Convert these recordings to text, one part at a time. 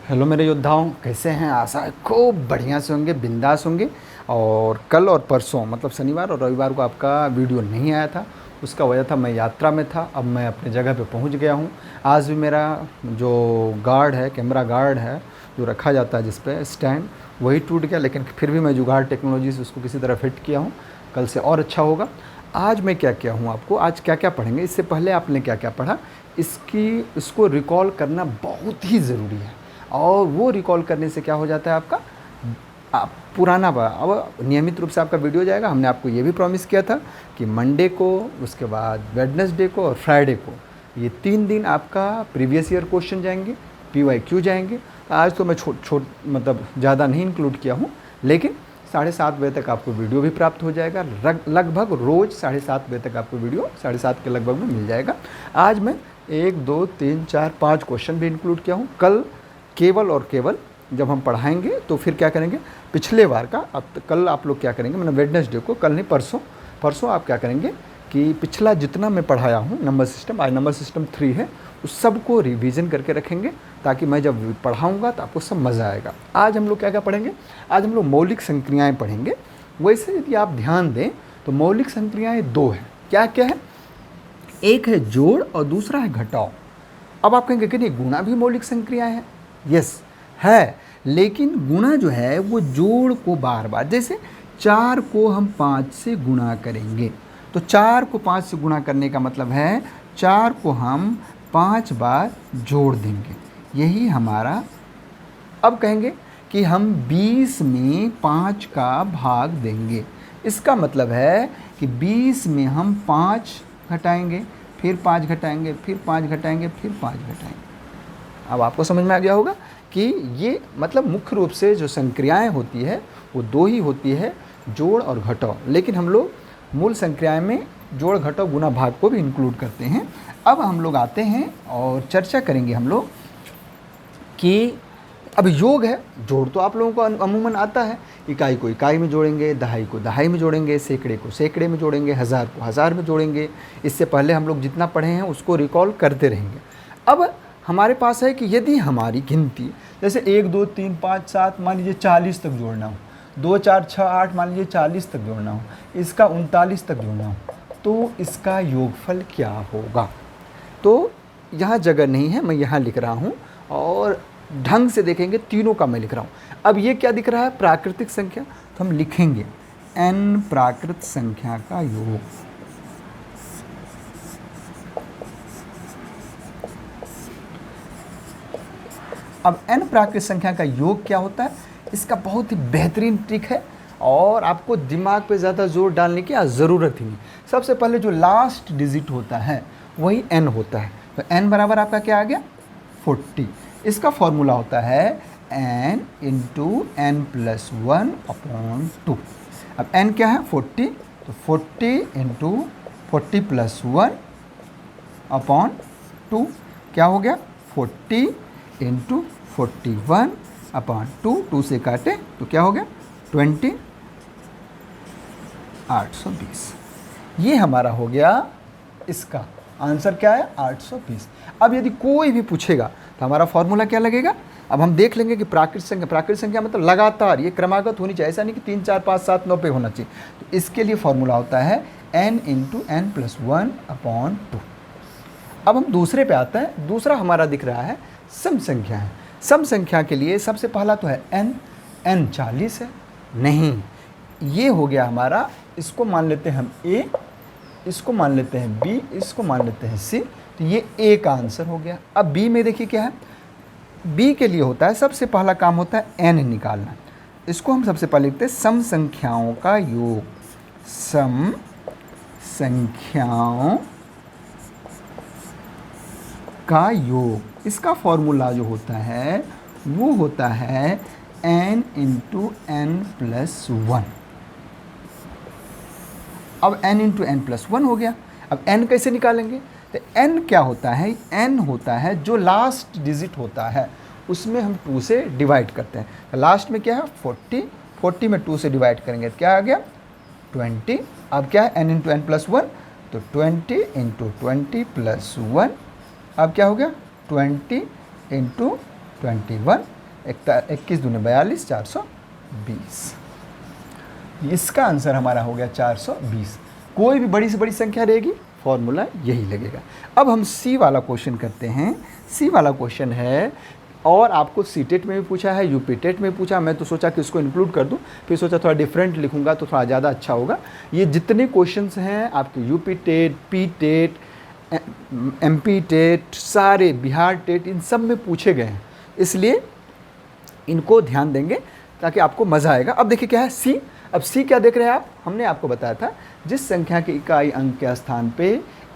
Hello मेरे योद्धाओं, कैसे हैं? आशा है खूब बढ़िया से होंगे, बिंदास होंगे। और कल और परसों मतलब शनिवार और रविवार को आपका वीडियो नहीं आया था। उसका वजह था मैं यात्रा में था। अब मैं अपने जगह पे पहुंच गया हूं। आज भी मेरा जो गार्ड है, कैमरा गार्ड है जो रखा जाता है जिस पे स्टैंड, वही टूट गया। लेकिन फिर भी मैं जुगाड़ टेक्नोलॉजी से उसको किसी तरह फिट किया हूँ। कल से और अच्छा होगा। आज मैं क्या क्या हूँ, आपको आज क्या क्या पढ़ेंगे, इससे पहले आपने क्या क्या पढ़ा, इसको रिकॉल करना बहुत ही ज़रूरी है। और वो रिकॉल करने से क्या हो जाता है, आपका आप पुराना अब नियमित रूप से आपका वीडियो जाएगा। हमने आपको ये भी प्रॉमिस किया था कि मंडे को, उसके बाद वेडनेसडे को और फ्राइडे को, ये 3 दिन आपका प्रीवियस ईयर क्वेश्चन जाएंगे, PYQ जाएंगे। आज तो मैं छोट मतलब ज़्यादा नहीं इंक्लूड किया हूँ, लेकिन 7:30 बजे तक आपको वीडियो भी प्राप्त हो जाएगा। लगभग रोज़ 7:30 बजे तक आपको वीडियो 7:30 के लगभग में मिल जाएगा। आज मैं 1 2 3 4 5 क्वेश्चन भी इंक्लूड किया हूँ। कल केवल और केवल जब हम पढ़ाएंगे तो फिर क्या करेंगे, पिछले बार का, अब कल आप लोग क्या करेंगे, मैंने वेडनेसडे को, कल नहीं परसों आप क्या करेंगे कि पिछला जितना मैं पढ़ाया हूँ नंबर सिस्टम, आज नंबर सिस्टम 3 है, उस सब को रिवीजन करके रखेंगे, ताकि मैं जब पढ़ाऊँगा तो आपको सब मज़ा आएगा। आज हम लोग क्या क्या पढ़ेंगे, आज हम लोग मौलिक संक्रियाएँ पढ़ेंगे। वैसे यदि आप ध्यान दें तो मौलिक संक्रियाएँ 2 हैं। क्या क्या है? एक है जोड़ और दूसरा है घटाव। अब आप कहेंगे कि नहीं, गुणा भी मौलिक संक्रियाएँ हैं। यस है, लेकिन गुणा जो है वो जोड़ को बार बार, जैसे 4 को हम 5 से गुणा करेंगे तो 4 को 5 से गुणा करने का मतलब है 4 को हम 5 बार जोड़ देंगे, यही हमारा। अब कहेंगे कि हम 20 में 5 का भाग देंगे, इसका मतलब है कि 20 में हम 5 घटाएंगे, फिर 5 घटाएंगे, फिर 5 घटाएंगे, फिर 5 घटाएंगे। अब आपको समझ में आ गया होगा कि ये मतलब मुख्य रूप से जो संक्रियाएं होती है वो 2 ही होती है, जोड़ और घटाव। लेकिन हम लोग मूल संक्रियाएं में जोड़, घटाव, गुणा, भाग को भी इंक्लूड करते हैं। अब हम लोग आते हैं और चर्चा करेंगे हम लोग कि अब योग है। जोड़ तो आप लोगों को अमूमन आता है, इकाई को इकाई में जोड़ेंगे, दहाई को दहाई में जोड़ेंगे, सैकड़े को सैकड़े में जोड़ेंगे, हज़ार को हज़ार में जोड़ेंगे। इससे पहले हम लोग जितना पढ़े हैं उसको रिकॉल करते रहेंगे। अब हमारे पास है कि यदि हमारी गिनती जैसे 1 2 3 5 7 मान लीजिए 40 तक जोड़ना हो, 2 4 6 8 मान लीजिए 40 तक जोड़ना हो, इसका 39 तक जोड़ना हो, तो इसका योगफल क्या होगा? तो यहाँ जगह नहीं है, मैं यहाँ लिख रहा हूँ और ढंग से देखेंगे, तीनों का मैं लिख रहा हूँ। अब ये क्या दिख रहा है, प्राकृतिक संख्या, तो हम लिखेंगे n प्राकृत संख्या का योग। अब n प्राकृत संख्या का योग क्या होता है, इसका बहुत ही बेहतरीन ट्रिक है और आपको दिमाग पे ज़्यादा जोर डालने की ज़रूरत ही नहीं। सबसे पहले जो लास्ट डिजिट होता है वही n होता है, तो n बराबर आपका क्या आ गया, 40। इसका फॉर्मूला होता है n इंटू n प्लस 1/2। अब n क्या है, 40, तो 40 इंटू 40 प्लस 1/2 क्या हो गया, 40 इंटू 41/2, 2 से काटे तो क्या हो गया 20, 820। ये हमारा हो गया, इसका आंसर क्या है 820। अब यदि कोई भी पूछेगा तो हमारा फॉर्मूला क्या लगेगा, अब हम देख लेंगे कि प्राकृत संख्या मतलब लगातार, ये क्रमागत होनी चाहिए, ऐसा नहीं कि 3 4 5 7 9 पे होना चाहिए। तो इसके लिए फॉर्मूला होता है n इंटू n प्लस 1/2। अब हम दूसरे पे आते हैं। दूसरा हमारा दिख रहा है सम संख्या है। सम संख्या के लिए सबसे पहला तो है n 40 है, नहीं, ये हो गया हमारा, इसको मान लेते हैं हम a, इसको मान लेते हैं b, इसको मान लेते हैं c, तो ये a का आंसर हो गया। अब b में देखिए क्या है, b के लिए होता है, सबसे पहला काम होता है n निकालना। इसको हम सबसे पहले लिखते हैं सम संख्याओं का योग। सम संख्याओं का योग, इसका फॉर्मूला जो होता है वो होता है n इंटू n प्लस 1। अब n इंटू n प्लस 1 हो गया। अब n कैसे निकालेंगे, तो n क्या होता है, n होता है जो लास्ट डिजिट होता है उसमें हम 2 से डिवाइड करते हैं। तो लास्ट में क्या है 40, 40 में 2 से डिवाइड करेंगे तो क्या आ गया 20। अब क्या है n इंटू n प्लस 1, तो 20 इंटू 20 प्लस 1, अब क्या हो गया 20 इंटू 21 21 दूनी 42, 420। इसका आंसर हमारा हो गया 420। कोई भी बड़ी से बड़ी संख्या रहेगी फॉर्मूला यही लगेगा। अब हम सी वाला क्वेश्चन करते हैं। सी वाला क्वेश्चन है और आपको सीटेट में भी पूछा है, यूपी टेट में पूछा। मैं तो सोचा कि इसको इंक्लूड कर दूं, फिर सोचा थोड़ा डिफरेंट लिखूंगा तो थोड़ा ज़्यादा अच्छा होगा। ये जितने क्वेश्चंस हैं आपके UP TET, P TET, MP TET, सारे बिहार टेट, इन सब में पूछे गए हैं, इसलिए इनको ध्यान देंगे ताकि आपको मज़ा आएगा। अब देखिए क्या है सी। अब सी क्या देख रहे हैं आप, हमने आपको बताया था जिस संख्या की इकाई अंक के स्थान पे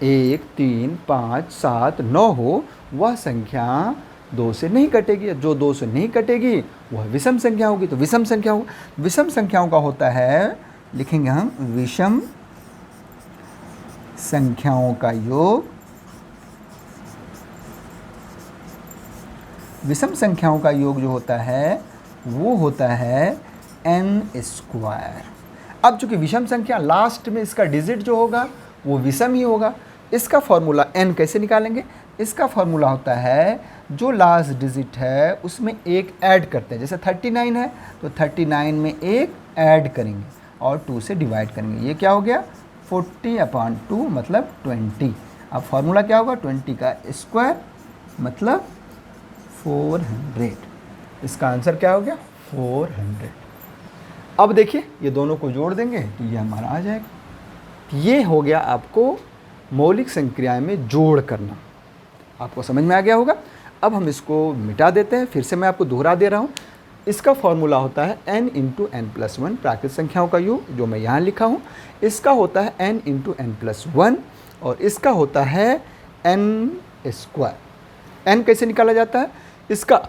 1, 3, 5, 7, 9 हो वह संख्या 2 से नहीं कटेगी। जो 2 से नहीं कटेगी वह विषम संख्या होगी। तो विषम संख्या हो, विषम संख्याओं का होता है, लिखेंगे हम विषम संख्याओं का योग। विषम संख्याओं का योग जो होता है वो होता है n²। अब चूंकि विषम संख्या लास्ट में इसका डिजिट जो होगा वो विषम ही होगा। इसका फॉर्मूला n कैसे निकालेंगे, इसका फॉर्मूला होता है जो लास्ट डिजिट है उसमें एक ऐड करते हैं। जैसे 39 है तो 39 में एक ऐड करेंगे और 2 से डिवाइड करेंगे। ये क्या हो गया 40/2 मतलब 20। अब फॉर्मूला क्या होगा 20 का स्क्वायर मतलब 400। इसका आंसर क्या हो गया 400। अब देखिए ये दोनों को जोड़ देंगे तो ये हमारा आ जाएगा। ये हो गया आपको मौलिक संक्रियाएं में जोड़ करना। आपको समझ में आ गया होगा। अब हम इसको मिटा देते हैं। फिर से मैं आपको दोहरा दे रहा हूँ। इसका फॉर्मूला होता है n × n+1 प्राकृत संख्याओं का योग, जो मैं यहाँ लिखा हूँ। इसका होता है n × n+1 और इसका होता है n²। n कैसे निकाला जाता है, इसका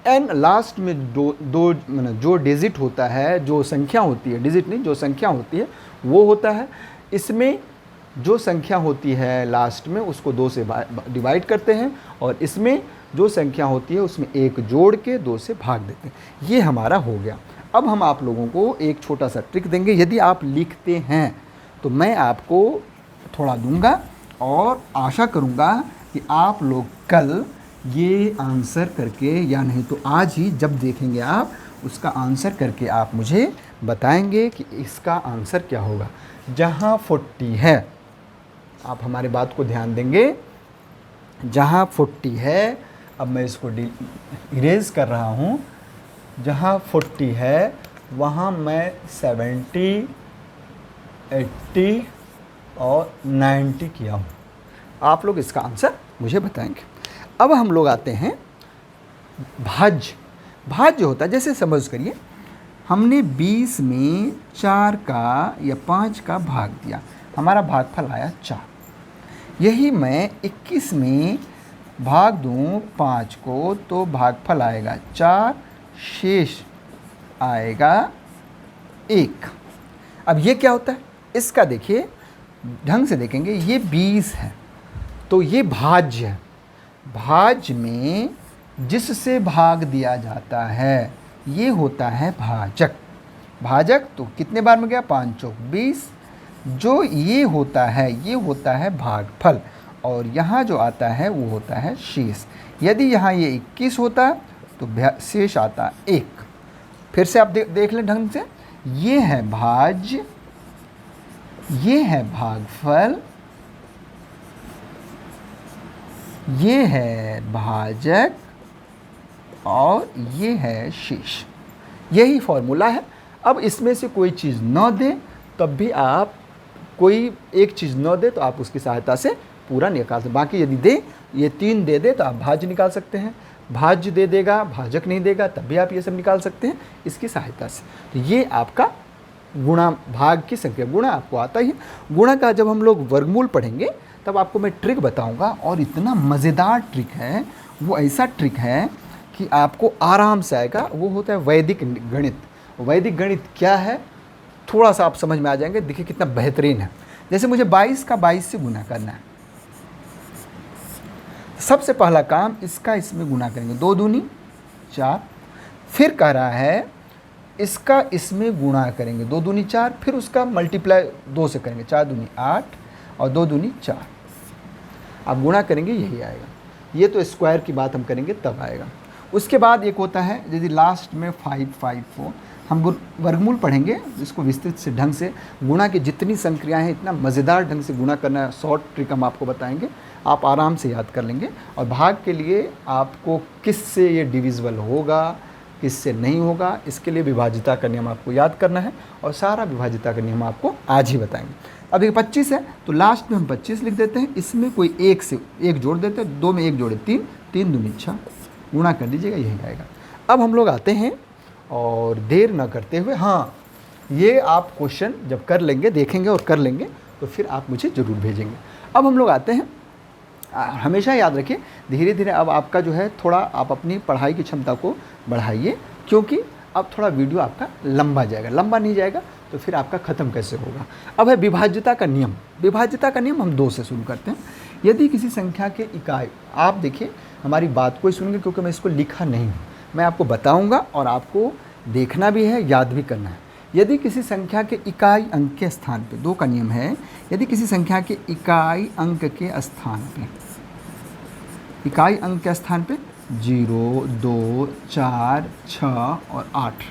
n लास्ट में दो जो डिजिट होता है, जो संख्या होती है, डिजिट नहीं जो संख्या होती है वो होता है। इसमें जो संख्या होती है लास्ट में उसको 2 से डिवाइड करते हैं और इसमें जो संख्या होती है उसमें एक जोड़ के 2 से भाग देते हैं। ये हमारा हो गया। अब हम आप लोगों को एक छोटा सा ट्रिक देंगे। यदि आप लिखते हैं तो मैं आपको थोड़ा दूंगा और आशा करूंगा कि आप लोग कल ये आंसर करके, या नहीं तो आज ही जब देखेंगे आप उसका आंसर करके आप मुझे बताएंगे कि इसका आंसर क्या होगा। जहाँ 40 है, आप हमारी बात को ध्यान देंगे, जहाँ 40 है, अब मैं इसको इरेज कर रहा हूँ। जहाँ 40 है वहाँ मैं 70, 80 और 90 किया हूँ। आप लोग इसका आंसर मुझे बताएंगे। अब हम लोग आते हैं भाज्य। भाज्य होता है, जैसे समझ करिए हमने 20 में 4 का या 5 का भाग दिया, हमारा भागफल आया 4। यही मैं 21 में भाग दूं 5 को तो भागफल आएगा 4, शेष आएगा 1। अब ये क्या होता है, इसका देखिए ढंग से देखेंगे। ये 20 है तो ये भाज्य है। भाज्य में जिससे भाग दिया जाता है ये होता है भाजक। भाजक तो कितने बार में गया 5 चौक 20। जो ये होता है भागफल और यहाँ जो आता है वो होता है शेष। यदि यहाँ ये 21 होता तो शेष आता 1। फिर से आप देख लें ढंग से। ये है भाज्य, ये है भागफल, ये है भाजक और ये है शेष। यही फॉर्मूला है। अब इसमें से कोई चीज़ न दे तब भी आप, कोई एक चीज़ न दे तो आप उसकी सहायता से पूरा निकाल सकते। बाकी यदि दे, ये 3 दे दे तो आप भाज्य निकाल सकते हैं। भाज्य दे देगा, भाजक नहीं देगा तब भी आप ये सब निकाल सकते हैं इसकी सहायता से। तो ये आपका गुणा, भाग की संख्या। गुणा आपको आता ही है। गुणा का जब हम लोग वर्गमूल पढ़ेंगे तब आपको मैं ट्रिक बताऊंगा और इतना मज़ेदार ट्रिक है, वो ऐसा ट्रिक है कि आपको आराम से आएगा। वो होता है वैदिक गणित। वैदिक गणित क्या है थोड़ा सा आप समझ में आ जाएंगे। देखिए कितना बेहतरीन है। जैसे मुझे 22 का 22 से गुना करना है, सबसे पहला काम इसका इसमें गुना करेंगे, 2 दूनी 4। फिर कह रहा है इसका इसमें गुणा करेंगे, 2 दूनी 4। फिर उसका मल्टीप्लाई 2 से करेंगे, 4 दूनी 8 और 2 दूनी 4। आप गुणा करेंगे यही आएगा। ये तो स्क्वायर की बात हम करेंगे तब आएगा। उसके बाद एक होता है यदि लास्ट में 5 5 4, हम वर्गमूल पढ़ेंगे, इसको विस्तृत से ढंग से गुणा की जितनी संक्रियाएं हैं इतना मज़ेदार ढंग से गुणा करना, शॉर्ट ट्रिक हम आपको बताएंगे, आप आराम से याद कर लेंगे। और भाग के लिए आपको किससे ये डिविजिबल होगा, किससे नहीं होगा, इसके लिए विभाजिता का नियम आपको याद करना है, और सारा विभाजिता का नियम आपको आज ही बताएंगे। अब ये 25 है तो लास्ट में हम 25 लिख देते हैं, इसमें कोई एक से एक जोड़ देते हैं, 2 में 1 जोड़े 3, 3 दूनी 6, गुणा कर लीजिएगा, यही आएगा। अब हम लोग आते हैं और देर ना करते हुए, हाँ ये आप क्वेश्चन जब कर लेंगे, देखेंगे और कर लेंगे तो फिर आप मुझे ज़रूर भेजेंगे। अब हम लोग आते हैं, हमेशा याद रखिए धीरे धीरे अब आपका जो है थोड़ा आप अपनी पढ़ाई की क्षमता को बढ़ाइए, क्योंकि अब थोड़ा वीडियो आपका लंबा जाएगा, लंबा नहीं जाएगा तो फिर आपका ख़त्म कैसे होगा। अब है विभाज्यता का नियम। विभाज्यता का नियम हम 2 से शुरू करते हैं। यदि किसी संख्या के इकाई, आप देखिए हमारी बात को ही सुनेंगे क्योंकि मैं इसको लिखा नहीं हूँ, मैं आपको बताऊँगा और आपको देखना भी है, याद भी करना है। यदि किसी संख्या के इकाई अंक के स्थान पे, 2 का नियम है, यदि किसी संख्या के इकाई अंक के स्थान पे, इकाई अंक के स्थान पे 0 2 4 6 और 8,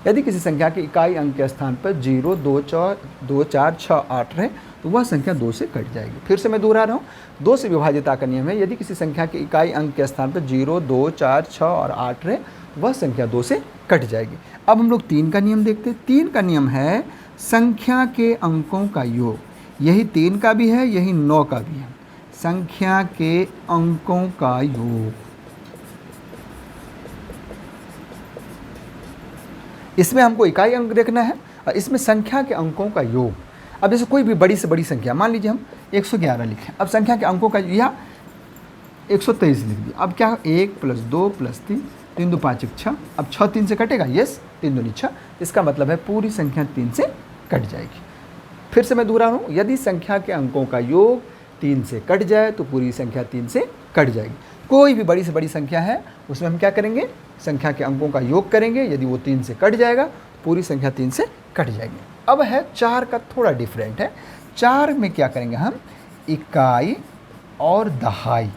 यदि किसी संख्या के इकाई अंक के स्थान पर 0 2 4 6 8 रहे तो वह संख्या 2 से कट जाएगी। फिर से मैं दोहरा रहा हूँ, 2 से विभाज्यता का नियम है, यदि किसी संख्या के इकाई अंक के स्थान पर 0 2 4 6 और 8 रहे वह संख्या 2 से कट जाएगी। अब हम लोग 3 का नियम देखते हैं। 3 का नियम है संख्या के अंकों का योग, यही 3 का भी है, यही 9 का भी है, संख्या के अंकों का योग। इसमें हमको इकाई अंक देखना है और इसमें संख्या के अंकों का योग। अब जैसे कोई भी बड़ी से बड़ी संख्या, मान लीजिए हम 111 लिखें, अब संख्या के अंकों का या 123 लिख दिया। अब क्या, 1 + 2 + 3, 3 2 5 1 6, अब 6 3 से कटेगा, यस, 3 दूनी 6, इसका मतलब है पूरी संख्या 3 से कट जाएगी। फिर से मैं दोहरा रहा हूँ, यदि संख्या के अंकों का योग 3 से कट जाए तो पूरी संख्या 3 से कट जाएगी। कोई भी बड़ी से बड़ी संख्या है उसमें हम क्या करेंगे, संख्या के अंकों का योग करेंगे, यदि वो 3 से कट जाएगा पूरी संख्या 3 से कट जाएगी। अब है 4 का, थोड़ा डिफरेंट है। 4 में क्या करेंगे हम, इकाई और दहाई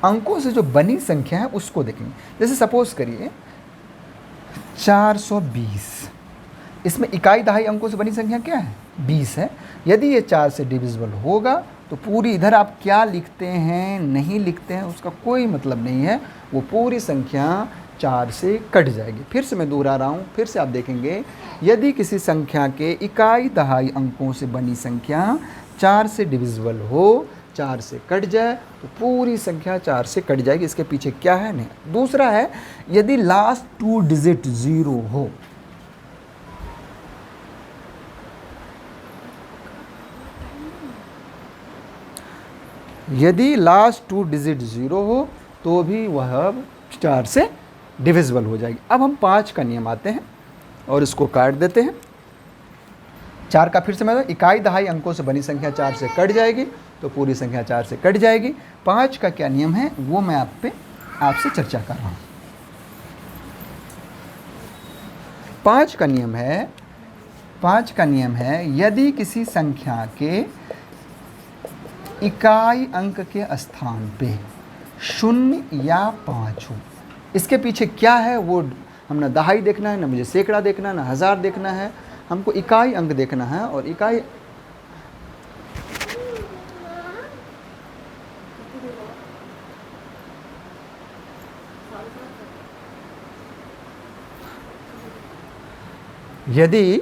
अंकों से जो बनी संख्या है उसको देखेंगे। जैसे सपोज करिए 420, इसमें इकाई दहाई अंकों से बनी संख्या क्या है, 20 है। यदि ये 4 से डिविजिबल होगा तो पूरी, इधर आप क्या लिखते हैं नहीं लिखते हैं उसका कोई मतलब नहीं है, वो पूरी संख्या 4 से कट जाएगी। फिर से मैं दोहरा रहा हूँ, फिर से आप देखेंगे, यदि किसी संख्या के इकाई दहाई अंकों से बनी संख्या 4 से डिविजिबल हो, 4 से कट जाए तो पूरी संख्या 4 से कट जाएगी। इसके पीछे क्या है, नहीं। दूसरा है, यदि लास्ट 2 डिजिट 0 हो, यदि लास्ट 2 डिजिट 0 हो तो भी वह 4 से डिविजिबल हो जाएगी। अब हम 5 का नियम आते हैं और इसको काट देते हैं। 4 का फिर से मैं, इकाई दहाई अंकों से बनी संख्या 4 से कट जाएगी तो पूरी संख्या 4 से कट जाएगी। 5 का क्या नियम है वो मैं आपसे चर्चा कर रहा हूँ। 5 का नियम है, यदि किसी संख्या के इकाई अंक के स्थान पे 0 या 5 हो, इसके पीछे क्या है वो हम ना दहाई देखना है, ना मुझे सैकड़ा देखना है, ना हज़ार देखना है, हमको इकाई अंक देखना है। और इकाई यदि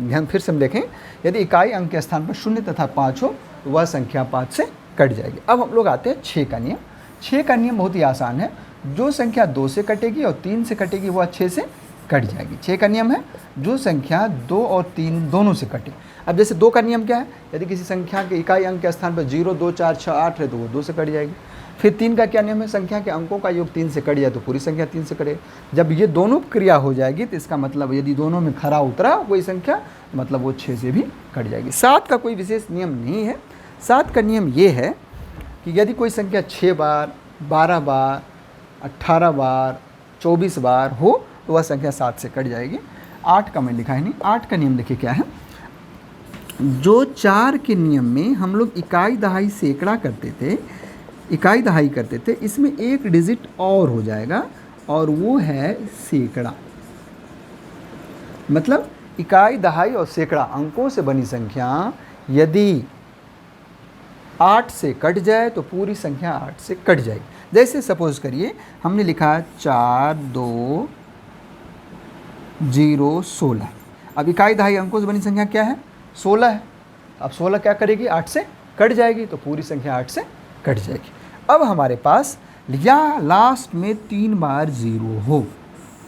हम फिर से हम देखें, यदि इकाई अंक के स्थान पर 0 तथा 5 हो तो वह संख्या 5 से कट जाएगी। अब हम लोग आते हैं 6 का नियम। 6 का नियम बहुत ही आसान है, जो संख्या 2 से कटेगी और 3 से कटेगी वह 6 से कट जाएगी। 6 का नियम है, जो संख्या 2 और 3 दोनों से कटे। अब जैसे 2 का नियम क्या है, यदि किसी संख्या के इकाई अंक के स्थान पर 0 2 4 6 8 है तो वो 2 से कट जाएगी। फिर 3 का क्या नियम है, संख्या के अंकों का योग 3 से कट जाए तो पूरी संख्या 3 से कटेगी। जब ये दोनों क्रिया हो जाएगी तो इसका मतलब यदि दोनों में खरा उतरा कोई संख्या, मतलब वो 6 से भी कट जाएगी। 7 का कोई विशेष नियम नहीं है। 7 का नियम ये है कि यदि कोई संख्या 6 बार 12 बार 18 बार 24 बार हो तो वह संख्या 7 से कट जाएगी। 8 का मैं लिखा है नहीं। 8 का नियम देखिए क्या है, जो 4 के नियम में हम लोग इकाई दहाई सैकड़ा करते थे, इकाई दहाई करते थे, इसमें एक डिजिट और हो जाएगा और वो है सैकड़ा। मतलब इकाई दहाई और सैकड़ा अंकों से बनी संख्या यदि 8 से कट जाए तो पूरी संख्या 8 से कट जाएगी। जैसे सपोज करिए हमने लिखा 4 2 0 16। अब इकाई दहाई अंकों से बनी संख्या क्या है? 16 है। अब 16 क्या करेगी? 8 से कट जाएगी तो पूरी संख्या 8 से कट जाएगी। अब हमारे पास या लास्ट में 3 बार 0 हो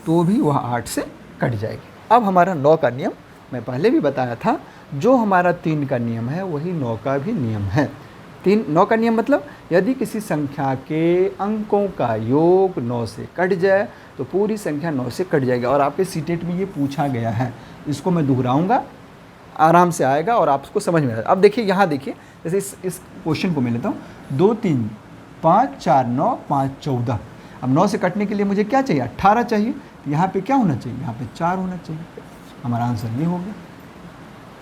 तो भी वह 8 से कट जाएगी। अब हमारा 9 का नियम मैं पहले भी बताया था, जो हमारा 3 का नियम है वही 9 का भी नियम है। 9 का नियम मतलब यदि किसी संख्या के अंकों का योग 9 से कट जाए तो पूरी संख्या 9 से कट जाएगी। और आपके सीटेट में ये पूछा गया है, इसको मैं दोहराऊंगा, आराम से आएगा और आपको समझ में आएगा। अब देखिए यहाँ देखिए, जैसे इस क्वेश्चन को मैं लेता हूँ 2 3 5 4 9 5 14। अब 9 से कटने के लिए मुझे क्या चाहिए? 18 चाहिए। तो यहाँ पे क्या होना चाहिए? यहाँ पे 4 होना चाहिए। हमारा आंसर ये हो गया।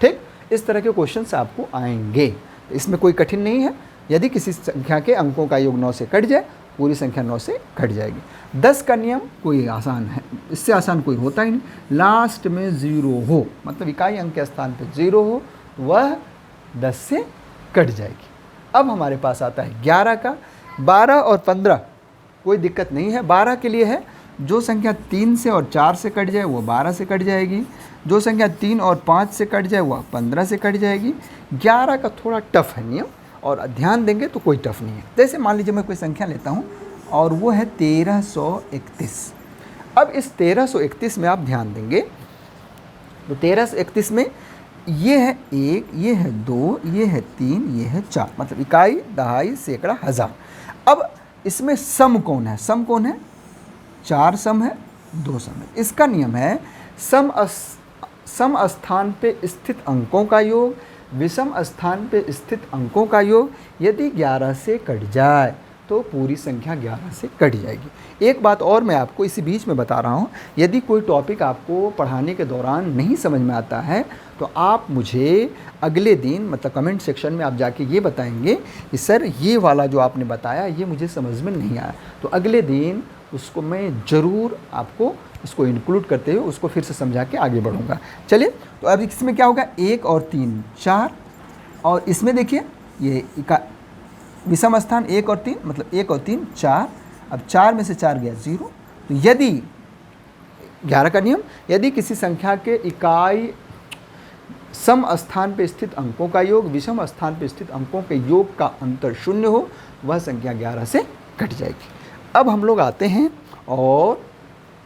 ठीक, इस तरह के क्वेश्चंस आपको आएंगे, इसमें कोई कठिन नहीं है। यदि किसी संख्या के अंकों का योग 9 से कट जाए पूरी संख्या 9 से कट जाएगी। 10 का नियम कोई आसान है, इससे आसान कोई होता ही नहीं। लास्ट में 0 हो, मतलब इकाई अंक के स्थान पे 0 हो, वह 10 से कट जाएगी। अब हमारे पास आता है 11 का। 12 और 15 कोई दिक्कत नहीं है। 12 के लिए है जो संख्या 3 से और 4 से कट जाए वो 12 से कट जाएगी, जो संख्या 3 और 5 से कट जाए वह 15 से कट जाएगी। 11 का थोड़ा टफ है नियम, और ध्यान देंगे तो कोई टफ नहीं है। जैसे मान लीजिए मैं कोई संख्या लेता हूँ और वो है 1331। अब इस 1331 में आप ध्यान देंगे तो 1331 में ये है 1, ये है 2, ये है 3, ये है 4, मतलब इकाई दहाई सैकड़ा हज़ार। अब इसमें सम कौन है? सम कौन है? 4 सम है, 2 सम है। इसका नियम है सम स्थान पे स्थित अंकों का योग विषम स्थान पे स्थित अंकों का योग यदि 11 से कट जाए तो पूरी संख्या 11 से कट जाएगी। एक बात और मैं आपको इसी बीच में बता रहा हूँ, यदि कोई टॉपिक आपको पढ़ाने के दौरान नहीं समझ में आता है तो आप मुझे अगले दिन मतलब कमेंट सेक्शन में आप जाके ये बताएंगे कि सर ये वाला जो आपने बताया ये मुझे समझ में नहीं आया, तो अगले दिन उसको मैं ज़रूर आपको उसको इंक्लूड करते हुए उसको फिर से समझा के आगे बढ़ूँगा। चलिए, तो अब इसमें क्या होगा? 1 और 3 4, और इसमें देखिए ये विषम स्थान 1 और 3, मतलब 1 और 3 4। अब 4 में से 4 गया 0। तो यदि 11 का नियम, यदि किसी संख्या के इकाई सम स्थान पे स्थित अंकों का योग विषम स्थान पे स्थित अंकों के योग का अंतर 0 हो, वह संख्या 11 से कट जाएगी। अब हम लोग आते हैं और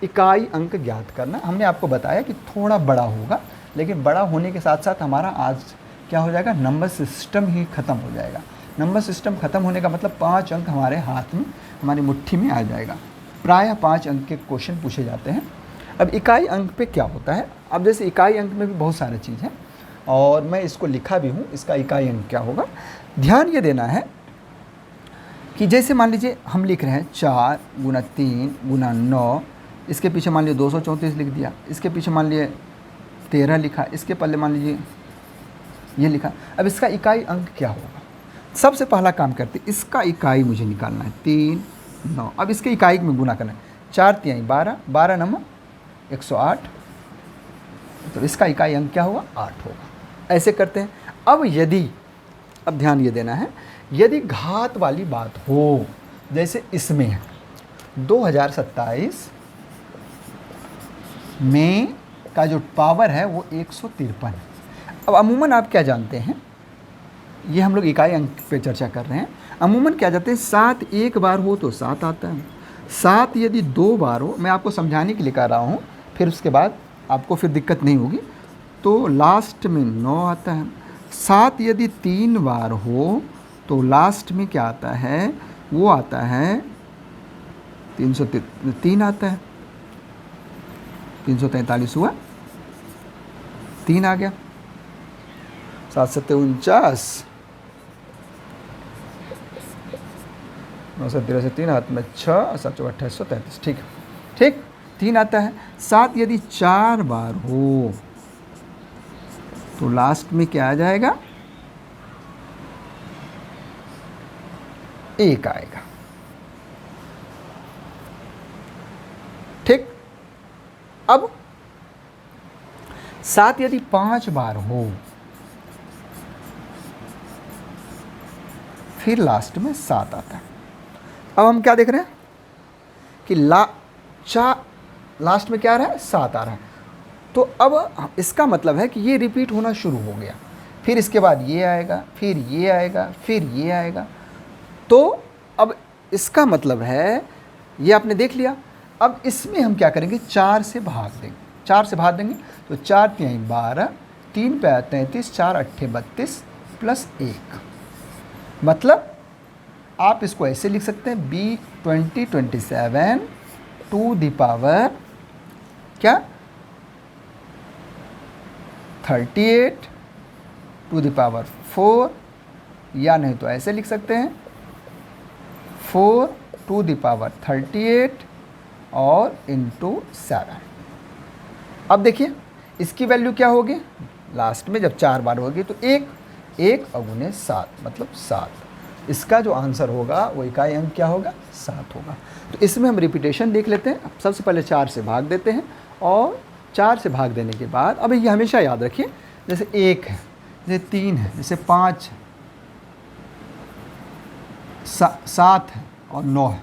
इकाई अंक ज्ञात करना। हमने आपको बताया कि थोड़ा बड़ा होगा, लेकिन बड़ा होने के साथ साथ हमारा आज क्या हो जाएगा? नंबर सिस्टम ही ख़त्म हो जाएगा। नंबर सिस्टम ख़त्म होने का मतलब 5 अंक हमारे हाथ में, हमारी मुट्ठी में आ जाएगा। प्रायः 5 अंक के क्वेश्चन पूछे जाते हैं। अब इकाई अंक पे क्या होता है? अब जैसे इकाई अंक में भी बहुत सारी चीज़ है और मैं इसको लिखा भी हूँ, इसका इकाई अंक क्या होगा। ध्यान ये देना है कि जैसे मान लीजिए हम लिख रहे हैं 4 × 3 × 9, इसके पीछे मान लीजिए 234 लिख दिया, इसके पीछे मान लीजिए 13 लिखा, इसके पहले मान लीजिए ये लिखा। अब इसका इकाई अंक क्या होगा? सबसे पहला काम करते, इसका इकाई मुझे निकालना है 3 9। अब इसके इकाई में गुना करना है, 4 3 12, 12 नंबर 108, तो इसका इकाई अंक क्या होगा? 8 होगा। ऐसे करते हैं। अब यदि, अब ध्यान ये देना है, यदि घात वाली बात हो, जैसे इसमें है 2027 में का जो पावर है वो 153 है। अब अमूमन आप क्या जानते हैं, ये हम लोग इकाई अंक पे चर्चा कर रहे हैं। अमूमन क्या जानते हैं, 7 एक बार हो तो 7 आता है, 7 यदि 2 बार हो, मैं आपको समझाने के लिए कह रहा हूँ, फिर उसके बाद आपको फिर दिक्कत नहीं होगी, तो लास्ट में 9 आता है। 7 यदि 3 बार हो तो लास्ट में क्या आता है? वो आता है 303 आता है, 343 हुआ, 3 आ गया, 7 7 49, 9 13 से 3 हाथ में 6, 7 4 2833, ठीक है, ठीक, 3 आता है। 7 यदि 4 बार हो तो लास्ट में क्या आ जाएगा? 1 आएगा। ठीक, अब 7 यदि 5 बार हो फिर लास्ट में 7 आता है। अब हम क्या देख रहे हैं कि लास्ट में क्या आ रहा है, 7 आ रहा है। तो अब इसका मतलब है कि ये रिपीट होना शुरू हो गया, फिर इसके बाद ये आएगा, फिर ये आएगा, फिर ये आएगा। तो अब इसका मतलब है, ये आपने देख लिया। अब इसमें हम क्या करेंगे, 4 से भाग देंगे। 4 से भाग देंगे तो 4 तिहाई 12, 3 पे 33, 4 अट्ठे 32 प्लस 1। मतलब आप इसको ऐसे लिख सकते हैं, B2027 टू द पावर क्या 38 टू द पावर 4, या नहीं तो ऐसे लिख सकते हैं 4 टू द पावर 38 और इंटू 7। अब देखिए इसकी वैल्यू क्या होगी, लास्ट में जब 4 बार होगी तो 1 अगुने 7 मतलब 7। इसका जो आंसर होगा वो इकाई अंक क्या होगा, 7 होगा। तो इसमें हम रिपीटेशन देख लेते हैं। सबसे पहले 4 से भाग देते हैं, और 4 से भाग देने के बाद अब ये हमेशा याद रखिए, जैसे 1 है, जैसे 3 है, जैसे 5 है, 7 है और 9 है।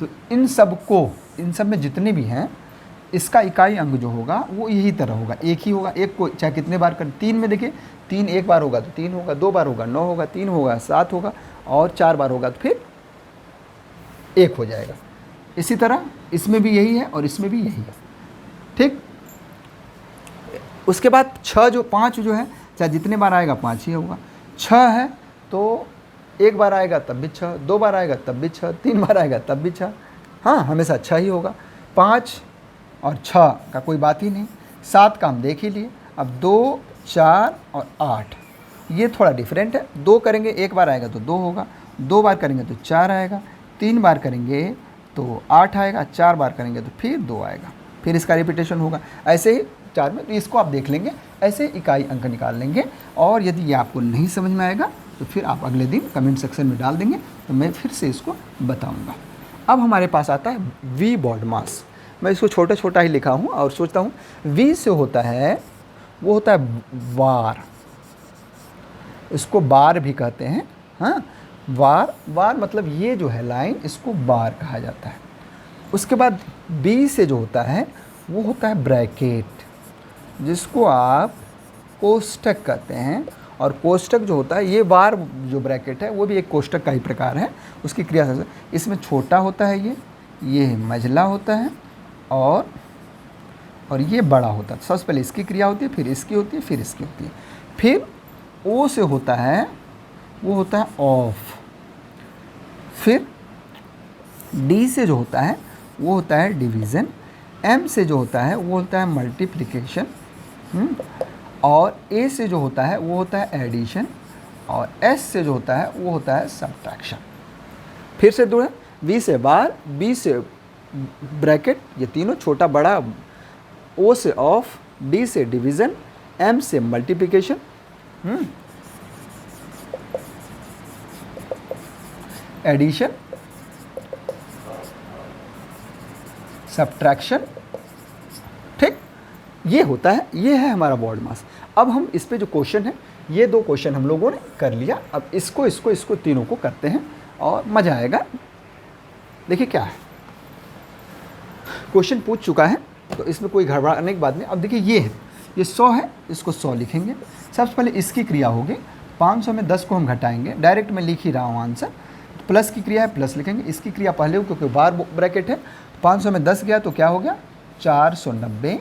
तो इन सब में जितने भी हैं, इसका इकाई अंक जो होगा वो यही तरह होगा, एक ही होगा। एक को चाहे कितने बार कर, 3 में देखिए 3 एक बार होगा तो 3 होगा, 2 बार होगा 9 होगा, 3 होगा 7 होगा, और 4 बार होगा तो फिर 1 हो जाएगा। इसी तरह इसमें भी यही है और इसमें भी यही है। ठीक, उसके बाद 5 जो है, चाहे जितने बार आएगा 5 ही होगा। 6 है तो एक बार आएगा तब भी 6, 2 बार आएगा तब भी 6, 3 बार आएगा तब भी 6, हाँ हमेशा 6 ही होगा। 5 और 6 का कोई बात ही नहीं। 7 का हम देख ही लिए। अब 2, 4 और 8 ये थोड़ा डिफरेंट है। 2 करेंगे एक बार आएगा तो 2 होगा, 2 बार करेंगे तो 4 आएगा, 3 बार करेंगे तो 8 आएगा, 4 बार करेंगे तो फिर 2 आएगा, फिर इसका रिपीटेशन होगा। ऐसे ही 4 में, तो इसको आप देख लेंगे, ऐसे इकाई अंक निकाल लेंगे। और यदि ये आपको नहीं समझ में आएगा तो फिर आप अगले दिन कमेंट सेक्शन में डाल देंगे, तो मैं फिर से इसको बताऊँगा। अब हमारे पास आता है वी बॉड मास। मैं इसको छोटा छोटा ही लिखा हूँ और सोचता हूँ वी से होता है, वो होता है वार, इसको बार भी कहते हैं। हाँ, वार मतलब ये जो है लाइन, इसको बार कहा जाता है। उसके बाद बी से जो होता है वो होता है ब्रैकेट, जिसको आप कोष्ठक कहते हैं। और कोष्ठक जो होता है, ये बार जो ब्रैकेट है वो भी एक कोष्ठक का ही प्रकार है। उसकी क्रिया से इसमें छोटा होता है, ये मझला होता है, और ये बड़ा होता है। सबसे पहले इसकी क्रिया होती है, फिर इसकी होती है, फिर इसकी होती है। फिर ओ से होता है, वो होता है ऑफ। फिर डी से जो होता है वो होता है डिवीज़न। एम से जो होता है वो होता है मल्टीप्लिकेशन। और ए से जो होता है वो होता है एडिशन। और एस से जो होता है वो होता है सब्ट्रैक्शन। फिर से दो है, वी से बार, बी से ब्रैकेट, ये तीनों छोटा बड़ा, ओ से ऑफ, डी से डिवीज़न, एम से मल्टीप्लिकेशन, एडिशन, सब्ट्रैक्शन। ठीक, ये होता है, ये है हमारा बॉड मास। अब हम इस पे जो क्वेश्चन है, ये 2 क्वेश्चन हम लोगों ने कर लिया। अब इसको तीनों को करते हैं और मज़ा आएगा। देखिए क्या है, क्वेश्चन पूछ चुका है तो इसमें कोई घबराने की बात नहीं। अब देखिए ये 100 है, इसको 100 लिखेंगे। सबसे पहले इसकी क्रिया होगी, 500 में 10 को हम घटाएंगे, डायरेक्ट मैं लिख ही रहा हूँ आंसर। प्लस की क्रिया है, प्लस लिखेंगे। इसकी क्रिया पहले हो क्योंकि बार ब्रैकेट है। 500 में 10 गया तो क्या हो गया 490,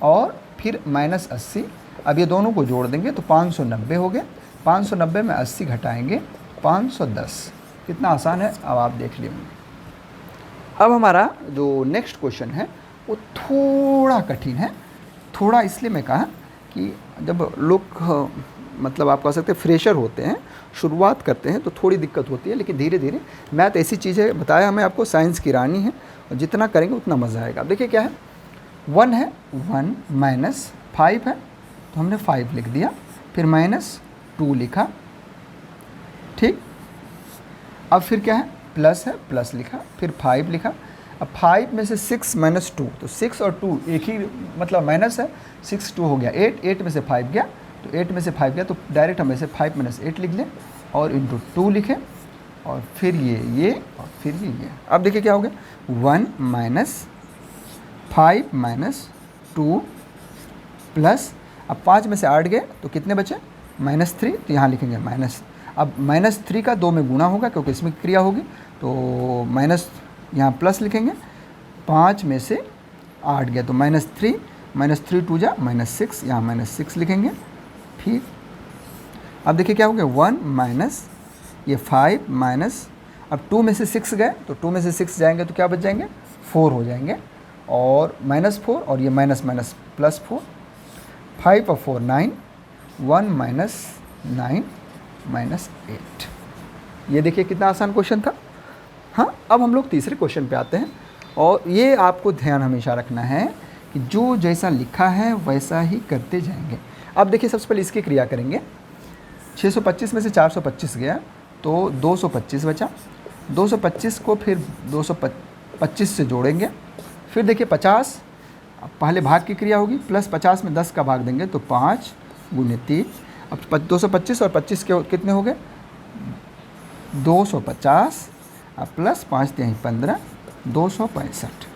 और फिर माइनस 80। अब ये दोनों को जोड़ देंगे तो 590 हो गया। 590 में 80 घटाएंगे 510। कितना आसान है, अब आप देख लीजिए। अब हमारा जो नेक्स्ट क्वेश्चन है वो थोड़ा कठिन है। थोड़ा इसलिए मैं कहा कि जब लोग मतलब आप कह सकते हैं फ्रेशर होते हैं, शुरुआत करते हैं तो थोड़ी दिक्कत होती है, लेकिन धीरे धीरे मैथ ऐसी चीज़ है, बताया हमें आपको, साइंस की रानी है, और जितना करेंगे उतना मज़ा आएगा। अब देखिए क्या है, 1 है, 1 माइनस 5 है तो हमने 5 लिख दिया, फिर माइनस 2 लिखा। ठीक, अब फिर क्या है, प्लस है, प्लस लिखा, फिर 5 लिखा। अब 5 में से 6 माइनस 2, तो 6 और 2 एक ही मतलब माइनस है, 6 2 हो गया 8, 8 में से 5 गया, तो 8 में से 5 गया, तो डायरेक्ट हम ऐसे 5 माइनस 8 लिख लें और इंटू 2 लिखें, और फिर ये और फिर ये। अब देखिए क्या हो गया, 1 माइनस 5 माइनस 2 प्लस, अब 5 में से 8 गए तो कितने बचे, -3, तो यहाँ लिखेंगे माइनस। अब -3 का 2 में गुणा होगा क्योंकि इसमें क्रिया होगी, तो माइनस यहाँ प्लस लिखेंगे, 5 में से 8 गया तो -3, -3 2 जा -6, यहाँ -6 लिखेंगे। फिर अब देखिए क्या हो गया, 1 माइनस ये 5 माइनस, अब 2 में से 6 गए तो 2 में से 6 जाएंगे तो क्या बच जाएंगे, 4 हो जाएंगे, और -4 और ये माइनस माइनस प्लस 4, 5 और 4 9, 1 माइनस 9 माइनस 8। ये देखिए कितना आसान क्वेश्चन था। हाँ, अब हम लोग तीसरे क्वेश्चन पे आते हैं, और ये आपको ध्यान हमेशा रखना है कि जो जैसा लिखा है वैसा ही करते जाएंगे। अब देखिए सबसे पहले इसकी क्रिया करेंगे, 625 में से 425 गया तो 225 बचा, 225 को फिर 225 से जोड़ेंगे, फिर देखिए 50, पहले भाग की क्रिया होगी, प्लस 50 में 10 का भाग देंगे तो 5 गुने 3, अब 225 और 25 के कितने हो गए, 250, अब प्लस 5 3 15, 265।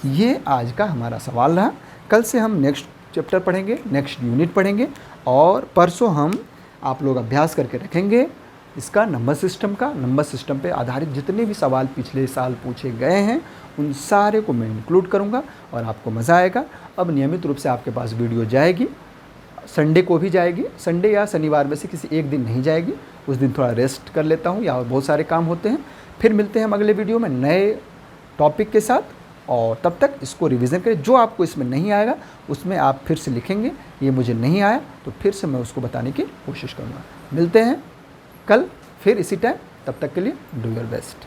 ये आज का हमारा सवाल रहा। कल से हम नेक्स्ट चैप्टर पढ़ेंगे, नेक्स्ट यूनिट पढ़ेंगे, और परसों हम आप लोग अभ्यास करके रखेंगे इसका नंबर सिस्टम पे आधारित जितने भी सवाल पिछले साल पूछे गए हैं उन सारे को मैं इंक्लूड करूंगा और आपको मज़ा आएगा। अब नियमित रूप से आपके पास वीडियो जाएगी, संडे को भी जाएगी, संडे या शनिवार में से किसी एक दिन नहीं जाएगी, उस दिन थोड़ा रेस्ट कर लेता हूँ या बहुत सारे काम होते हैं। फिर मिलते हैं हम अगले वीडियो में नए टॉपिक के साथ, और तब तक इसको रिवीजन करें। जो आपको इसमें नहीं आएगा उसमें आप फिर से लिखेंगे, ये मुझे नहीं आया तो फिर से मैं उसको बताने की कोशिश करूँगा। मिलते हैं कल फिर इसी टाइम, तब तक के लिए डू योर बेस्ट।